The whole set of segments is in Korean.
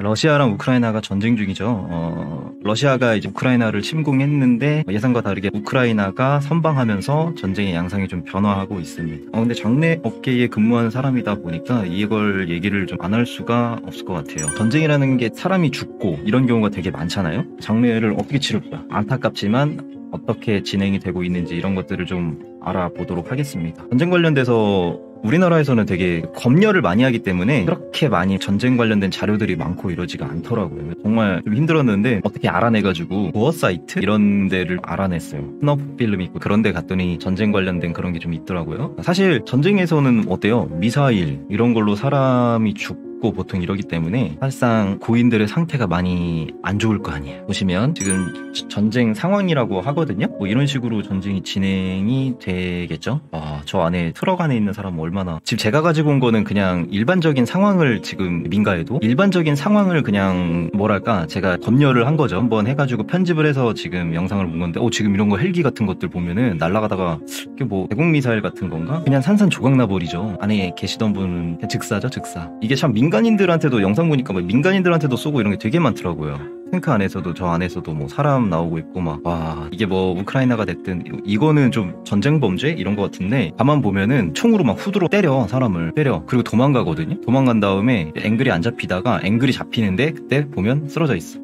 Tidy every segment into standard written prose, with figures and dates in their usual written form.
러시아랑 우크라이나가 전쟁 중이죠. 러시아가 이제 우크라이나를 침공했는데 예상과 다르게 우크라이나가 선방하면서 전쟁의 양상이 좀 변화하고 있습니다. 근데 장례 업계에 근무하는 사람이다 보니까 이걸 얘기를 좀 안 할 수가 없을 것 같아요. 전쟁이라는 게 사람이 죽고 이런 경우가 되게 많잖아요. 장례를 어떻게 치를까? 안타깝지만 어떻게 진행이 되고 있는지 이런 것들을 좀 알아보도록 하겠습니다. 전쟁 관련돼서 우리나라에서는 되게 검열을 많이 하기 때문에 그렇게 많이 전쟁 관련된 자료들이 많고 이러지가 않더라고요. 정말 좀 힘들었는데 어떻게 알아내가지고 도어 사이트 이런 데를 알아냈어요. 스너프 필름 있고 그런 데 갔더니 전쟁 관련된 그런 게 좀 있더라고요. 사실 전쟁에서는 어때요? 미사일 이런 걸로 사람이 죽고 보통 이러기 때문에 사실상 고인들의 상태가 많이 안 좋을 거 아니에요. 보시면 지금 전쟁 상황이라고 하거든요. 뭐 이런 식으로 전쟁이 진행이 되겠죠. 저 안에 트럭 안에 있는 사람은 얼마나, 지금 제가 가지고 온 거는 그냥 일반적인 상황을, 지금 민가에도 일반적인 상황을 그냥 뭐랄까 제가 검열을 한 거죠. 한번 해가지고 편집을 해서 지금 영상을 본 건데 지금 이런 거 헬기 같은 것들 보면은 날아가다가 이게 뭐 대공미사일 같은 건가? 그냥 산산조각 나버리죠. 안에 계시던 분은 그냥 즉사죠, 즉사. 이게 참 민간인들한테도 영상 보니까 뭐 민간인들한테도 쏘고 이런 게 되게 많더라고요. 탱크 안에서도 저 안에서도 뭐 사람 나오고 있고 막, 와, 이게 뭐 우크라이나가 됐든 이거는 좀 전쟁 범죄 이런 거 같은데 가만 보면은 총으로 막 후드로 때려, 사람을 때려. 그리고 도망가거든요. 도망간 다음에 앵글이 안 잡히다가 앵글이 잡히는데 그때 보면 쓰러져 있어.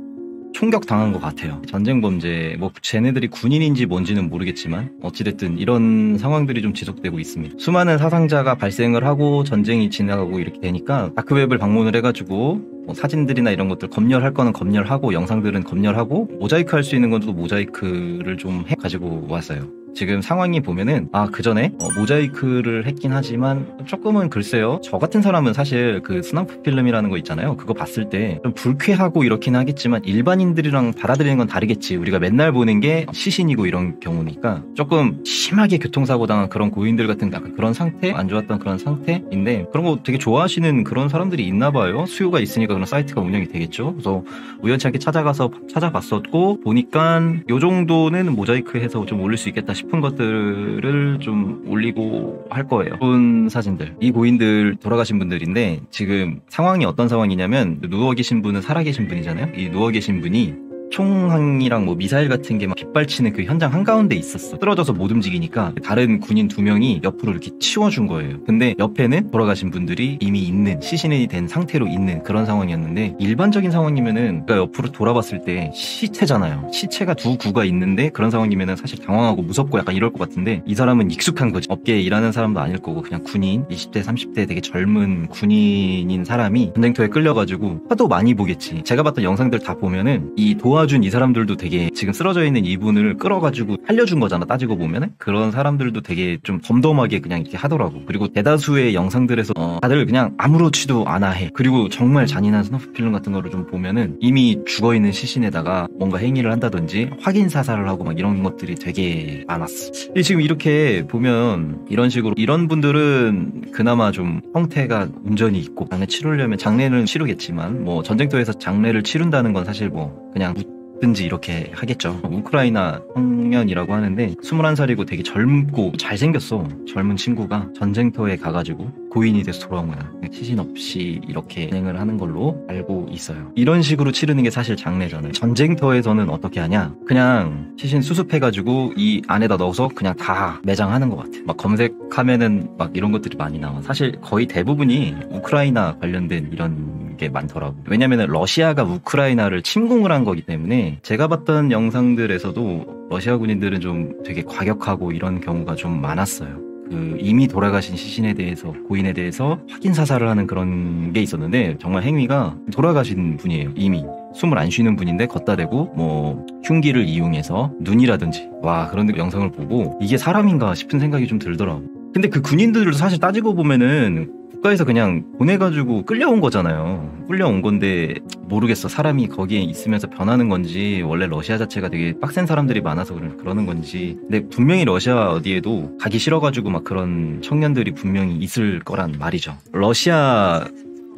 총격 당한 것 같아요. 전쟁 범죄, 뭐 쟤네들이 군인인지 뭔지는 모르겠지만 어찌됐든 이런 상황들이 좀 지속되고 있습니다. 수많은 사상자가 발생을 하고 전쟁이 지나가고 이렇게 되니까 다크웹을 방문을 해가지고 뭐 사진들이나 이런 것들 검열할 거는 검열하고 영상들은 검열하고 모자이크 할 수 있는 건 또 모자이크를 좀 해가지고 왔어요. 지금 상황이 보면은 그 전에 모자이크를 했긴 하지만 조금은 글쎄요, 저 같은 사람은 사실 그 스나프 필름이라는 거 있잖아요. 그거 봤을 때 좀 불쾌하고 이렇긴 하겠지만 일반인들이랑 받아들이는 건 다르겠지. 우리가 맨날 보는 게 시신이고 이런 경우니까 조금 심하게 교통사고 당한 그런 고인들 같은 약간 그런 상태, 안 좋았던 그런 상태인데 그런 거 되게 좋아하시는 그런 사람들이 있나 봐요. 수요가 있으니까 그런 사이트가 운영이 되겠죠. 그래서 우연치 않게 찾아봤었고 보니까 요 정도는 모자이크해서 좀 올릴 수 있겠다 싶은 것들을 좀 올리고 할 거예요. 본 사진들, 이 고인들 돌아가신 분들인데 지금 상황이 어떤 상황이냐면 누워 계신 분은 살아계신 분이잖아요. 이 누워 계신 분이 총항이랑 뭐 미사일 같은 게 막 빗발치는 그 현장 한가운데 있었어. 쓰러져서 못 움직이니까 다른 군인 2명이 옆으로 이렇게 치워준 거예요. 근데 옆에는 돌아가신 분들이 이미 있는, 시신이 된 상태로 있는 그런 상황이었는데 일반적인 상황이면은 그러니까 옆으로 돌아봤을 때 시체잖아요. 시체가 두 구가 있는데 그런 상황이면은 사실 당황하고 무섭고 약간 이럴 것 같은데 이 사람은 익숙한 거지. 업계에 일하는 사람도 아닐 거고 그냥 군인, 20대 30대 되게 젊은 군인인 사람이 전쟁터에 끌려가지고 화도 많이 보겠지. 제가 봤던 영상들 다 보면은 이 도와준 이 사람들도 되게 지금 쓰러져 있는 이분을 끌어가지고 살려준 거잖아. 따지고 보면은 그런 사람들도 되게 좀 덤덤하게 그냥 이렇게 하더라고. 그리고 대다수의 영상들에서 다들 그냥 아무렇지도 않아 해. 그리고 정말 잔인한 스너프 필름 같은 거를 좀 보면은 이미 죽어있는 시신에다가 뭔가 행위를 한다든지 확인 사살을 하고 막 이런 것들이 되게 많았어. 지금 이렇게 보면 이런 식으로 이런 분들은 그나마 좀 형태가 온전히 있고 장례 치르려면 장례는 치르겠지만 뭐 전쟁터에서 장례를 치른다는 건 사실 뭐 그냥 든지 이렇게 하겠죠. 우크라이나 청년이라고 하는데 21살이고 되게 젊고 잘생겼어. 젊은 친구가 전쟁터에 가가지고 고인이 돼서 돌아온 거야. 시신 없이 이렇게 진행을 하는 걸로 알고 있어요. 이런 식으로 치르는 게 사실 장례잖아요. 전쟁터에서는 어떻게 하냐, 그냥 시신 수습해가지고 이 안에다 넣어서 그냥 다 매장하는 것 같아. 막 검색하면은 막 이런 것들이 많이 나와. 사실 거의 대부분이 우크라이나 관련된 이런 게 많더라고. 왜냐면은 러시아가 우크라이나를 침공을 한 거기 때문에 제가 봤던 영상들에서도 러시아 군인들은 좀 되게 과격하고 이런 경우가 좀 많았어요. 그 이미 돌아가신 시신에 대해서, 고인에 대해서 확인 사살을 하는 그런 게 있었는데 정말 행위가, 돌아가신 분이에요. 이미 숨을 안 쉬는 분인데 걷다 대고 뭐 흉기를 이용해서 눈이라든지, 와, 그런 영상을 보고 이게 사람인가 싶은 생각이 좀 들더라고. 근데 그 군인들도 사실 따지고 보면은 국가에서 그냥 보내가지고 끌려온 거잖아요. 끌려온 건데 모르겠어. 사람이 거기에 있으면서 변하는 건지, 원래 러시아 자체가 되게 빡센 사람들이 많아서 그러는 건지. 근데 분명히 러시아 어디에도 가기 싫어가지고 막 그런 청년들이 분명히 있을 거란 말이죠. 러시아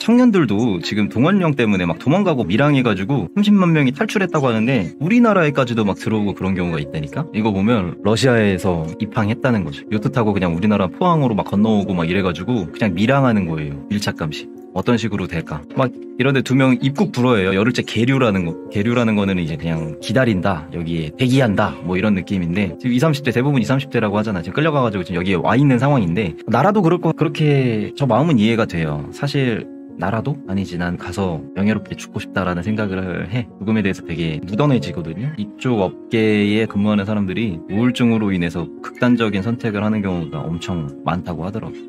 청년들도 지금 동원령 때문에 막 도망가고 밀항해가지고 30만 명이 탈출했다고 하는데 우리나라에까지도 막 들어오고 그런 경우가 있다니까? 이거 보면 러시아에서 입항했다는 거죠. 요트 타고 그냥 우리나라 포항으로 막 건너오고 막 이래가지고 그냥 밀항하는 거예요. 밀착 감시. 어떤 식으로 될까? 막 이런데 두 명 입국 불허예요. 열흘째 계류라는 거. 계류라는 거는 이제 그냥 기다린다. 여기에 대기한다. 뭐 이런 느낌인데 지금 20, 30대 대부분 20, 30대라고 하잖아. 지금 끌려가가지고 지금 여기에 와 있는 상황인데 나라도 그럴 거 그렇게 저 마음은 이해가 돼요. 사실 나라도 아니지 난 가서 명예롭게 죽고 싶다라는 생각을 해. 죽음에 대해서 되게 무던해지거든요. 이쪽 업계에 근무하는 사람들이 우울증으로 인해서 극단적인 선택을 하는 경우가 엄청 많다고 하더라고요.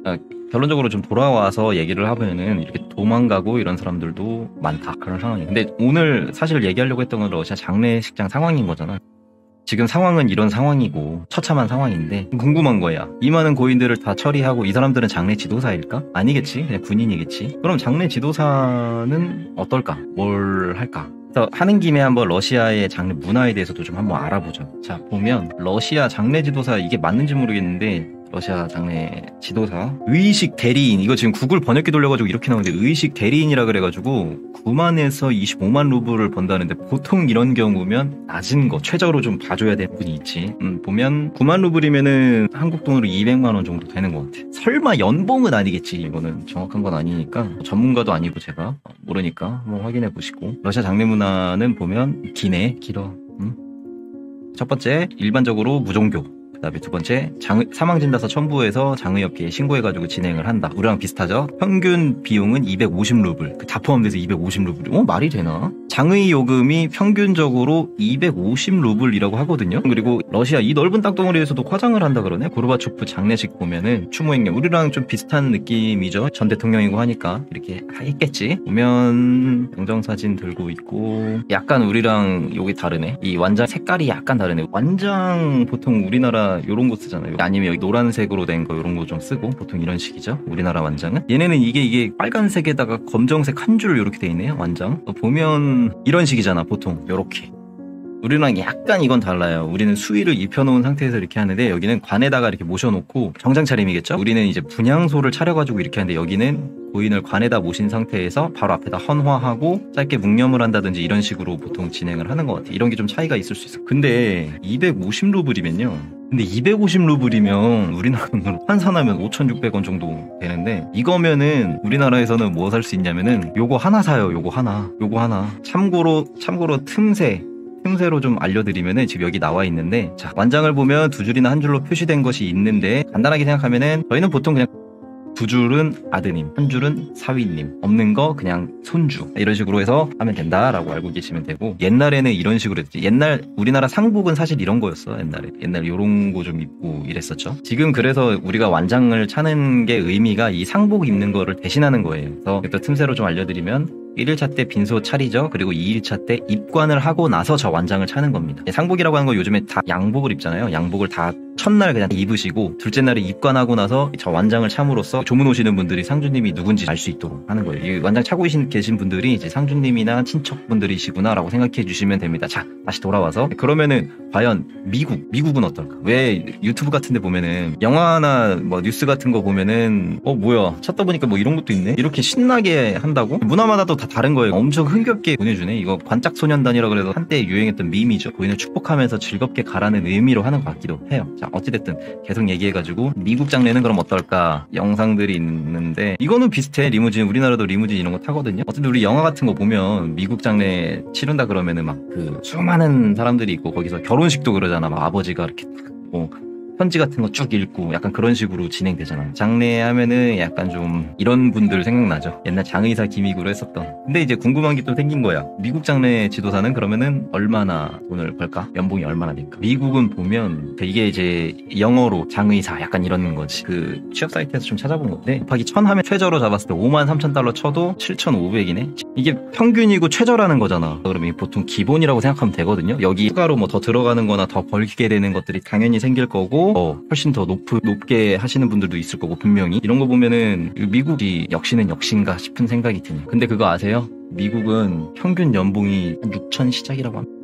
결론적으로 좀 돌아와서 얘기를 하면은 이렇게 도망가고 이런 사람들도 많다 그런 상황이에요. 근데 오늘 사실 얘기하려고 했던 건 러시아 장례식장 상황인 거잖아. 지금 상황은 이런 상황이고 처참한 상황인데 궁금한 거야. 이 많은 고인들을 다 처리하고 이 사람들은 장례 지도사일까? 아니겠지. 그냥 군인이겠지. 그럼 장례 지도사는 어떨까? 뭘 할까? 그래서 하는 김에 한번 러시아의 장례 문화에 대해서도 좀 한번 알아보죠. 자, 보면 러시아 장례 지도사 이게 맞는지 모르겠는데 러시아 장례 지도사 의식 대리인 이거 지금 구글 번역기 돌려가지고 이렇게 나오는데 의식 대리인이라 그래가지고 9만에서 25만 루블을 번다는데 보통 이런 경우면 낮은 거 최저로 좀 봐줘야 될 분이 있지. 보면 9만 루블이면은 한국 돈으로 200만 원 정도 되는 것 같아. 설마 연봉은 아니겠지. 이거는 정확한 건 아니니까 전문가도 아니고 제가 모르니까 한번 확인해 보시고. 러시아 장례 문화는 보면 길어. 첫 번째 일반적으로 무종교. 그다음에 두 번째 사망진단서 첨부해서 장의업계에 신고해가지고 진행을 한다. 우리랑 비슷하죠? 평균 비용은 250루블. 다 포함돼서 250루블. 말이 되나? 장의 요금이 평균적으로 250루블이라고 하거든요. 그리고 러시아 이 넓은 땅덩어리에서도 화장을 한다 그러네. 고르바초프 장례식 보면은 추모행렬 우리랑 좀 비슷한 느낌이죠. 전 대통령이고 하니까 이렇게 했겠지. 보면 영정사진 들고 있고 약간 우리랑 여기 다르네. 이 완장 색깔이 약간 다르네. 완장 보통 우리나라 요런 거 쓰잖아요. 아니면 여기 노란색으로 된 거 요런 거 좀 쓰고 보통 이런 식이죠. 우리나라 완장은. 얘네는 이게 빨간색에다가 검정색 한 줄 이렇게 돼 있네요. 완장. 보면 이런 식이잖아. 보통 요렇게. 우리랑 약간 이건 달라요. 우리는 수의를 입혀놓은 상태에서 이렇게 하는데 여기는 관에다가 이렇게 모셔놓고 정장 차림이겠죠? 우리는 이제 분향소를 차려가지고 이렇게 하는데 여기는 고인을 관에다 모신 상태에서 바로 앞에다 헌화하고 짧게 묵념을 한다든지 이런 식으로 보통 진행을 하는 것 같아요. 이런 게 좀 차이가 있을 수 있어. 근데 250루블이면요. 근데 250루블이면 우리나라 돈으로 환산하면 5,600원 정도 되는데 이거면은 우리나라에서는 뭐 살 수 있냐면은 요거 하나 사요. 요거 하나. 참고로 틈새로 좀 알려드리면은 지금 여기 나와 있는데 자 완장을 보면 두 줄이나 한 줄로 표시된 것이 있는데 간단하게 생각하면은 저희는 보통 그냥 두 줄은 아드님, 한 줄은 사위님, 없는 거 그냥 손주 이런 식으로 해서 하면 된다라고 알고 계시면 되고 옛날에는 이런 식으로 했지. 옛날 우리나라 상복은 사실 이런 거였어. 옛날에 요런 거 좀 입고 이랬었죠. 지금 그래서 우리가 완장을 차는 게 의미가 이 상복 입는 거를 대신하는 거예요. 그래서 또 틈새로 좀 알려드리면 1일차 때 빈소 차리죠. 그리고 2일차 때 입관을 하고 나서 저 완장을 차는 겁니다. 상복이라고 하는 거 요즘에 다 양복을 입잖아요. 양복을 다 첫날 그냥 입으시고 둘째 날에 입관하고 나서 저 완장을 참으로써 조문 오시는 분들이 상주님이 누군지 알 수 있도록 하는 거예요. 이 완장 차고 계신 분들이 이제 상주님이나 친척분들이시구나라고 생각해 주시면 됩니다. 자, 다시 돌아와서 그러면은 과연 미국은 어떨까? 왜 유튜브 같은 데 보면은 영화나 뭐 뉴스 같은 거 보면은 뭐야 찾다 보니까 뭐 이런 것도 있네? 이렇게 신나게 한다고? 문화마다 또 다 다른 거예요. 엄청 흥겹게 보내주네. 이거 관짝소년단이라 그래서 한때 유행했던 밈이죠. 고인을 축복하면서 즐겁게 가라는 의미로 하는 것 같기도 해요. 자, 어찌됐든 계속 얘기해가지고 미국 장례는 그럼 어떨까? 영상들이 있는데 이거는 비슷해. 리무진 우리나라도 리무진 이런 거 타거든요. 어쨌든 우리 영화 같은 거 보면 미국 장례 치른다 그러면은 막 그 수많은 사람들이 있고 거기서 결혼식도 그러잖아. 막 아버지가 이렇게 편지 같은 거 쭉 읽고 약간 그런 식으로 진행되잖아. 장례 하면은 약간 좀 이런 분들 생각나죠. 옛날 장의사 기믹으로 했었던. 근데 이제 궁금한 게 또 생긴 거야. 미국 장례 지도사는 그러면은 얼마나 돈을 벌까? 연봉이 얼마나 될까? 미국은 보면 이게 이제 영어로 장의사 약간 이런 거지. 그 취업 사이트에서 좀 찾아본 건데 곱하기 1000 하면 최저로 잡았을 때 53,000달러 쳐도 7,500이네. 이게 평균이고 최저라는 거잖아. 그러면 보통 기본이라고 생각하면 되거든요. 여기 추가로 뭐 더 들어가는 거나 더 벌게 되는 것들이 당연히 생길 거고 훨씬 더 높게 하시는 분들도 있을 거고 분명히 이런 거 보면은 미국이 역시는 역신가 싶은 생각이 드네요. 근데 그거 아세요? 미국은 평균 연봉이 한 6,000 시작이라고 합니다.